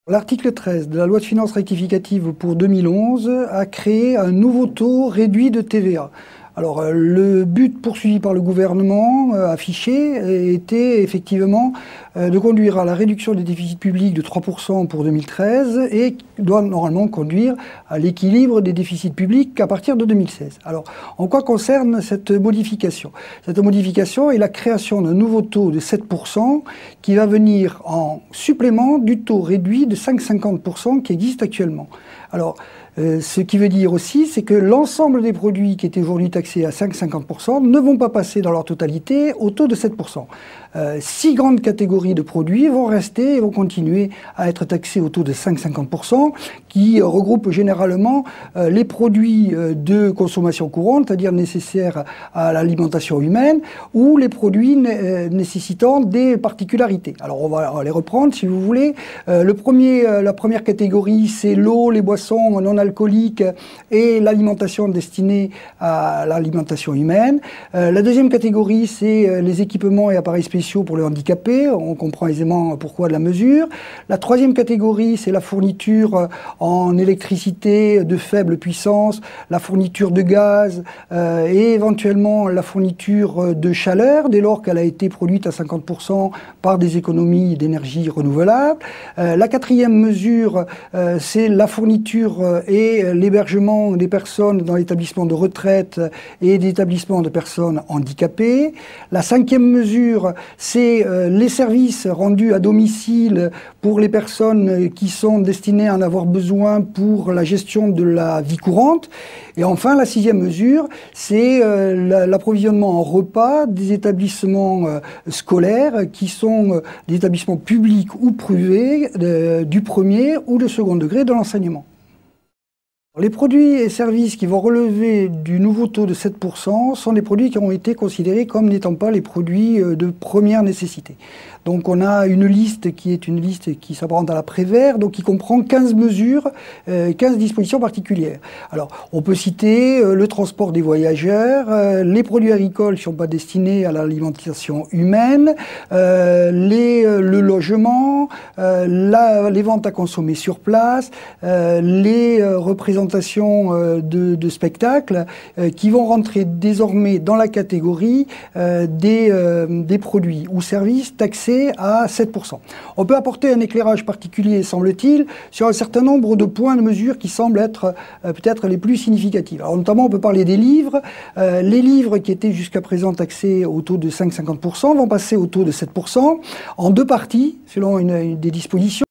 L'article 13 de la loi de finances rectificative pour 2011 a créé un nouveau taux réduit de TVA. Alors, le but poursuivi par le gouvernement affiché était effectivement de conduire à la réduction des déficits publics de 3% pour 2013 et doit normalement conduire à l'équilibre des déficits publics à partir de 2016. Alors, en quoi concerne cette modification? Cette modification est la création d'un nouveau taux de 7% qui va venir en supplément du taux réduit de 5,50% qui existe actuellement. Alors, ce qui veut dire aussi, c'est que l'ensemble des produits qui étaient aujourd'hui taxés à 5,50% ne vont pas passer dans leur totalité au taux de 7%. 6 grandes catégories de produits vont rester et vont continuer à être taxés au taux de 5,50%, qui regroupent généralement les produits de consommation courante, c'est-à-dire nécessaires à l'alimentation humaine, ou les produits nécessitant des particularités. Alors on va les reprendre si vous voulez. La première catégorie, c'est l'eau, les boissons non alcooliques et l'alimentation destinée à l'alimentation humaine. La deuxième catégorie, c'est les équipements et appareils spéciaux pour les handicapés. On comprend aisément pourquoi de la mesure. La troisième catégorie, c'est la fourniture en électricité de faible puissance, la fourniture de gaz et éventuellement la fourniture de chaleur, dès lors qu'elle a été produite à 50% par des économies d'énergie renouvelable. La quatrième mesure, c'est la fourniture et l'hébergement des personnes dans l'établissement de retraite et d'établissements de personnes handicapées. La cinquième mesure, c'est les services rendus à domicile pour les personnes qui sont destinées à en avoir besoin pour la gestion de la vie courante. Et enfin, la sixième mesure, c'est l'approvisionnement en repas des établissements scolaires qui sont des établissements publics ou privés du premier ou de second degré de l'enseignement. Les produits et services qui vont relever du nouveau taux de 7% sont des produits qui ont été considérés comme n'étant pas les produits de première nécessité. Donc on a une liste qui s'apparente à la Prévert, donc qui comprend 15 mesures, 15 dispositions particulières. Alors on peut citer le transport des voyageurs, les produits agricoles qui ne sont pas destinés à l'alimentation humaine, le logement, les ventes à consommer sur place, les représentations de spectacles qui vont rentrer désormais dans la catégorie des produits ou services taxés à 7%. On peut apporter un éclairage particulier, semble-t-il, sur un certain nombre de points de mesure qui semblent être peut-être les plus significatifs. Alors notamment, on peut parler des livres. Les livres qui étaient jusqu'à présent taxés au taux de 5,50% vont passer au taux de 7% en deux parties, selon des dispositions.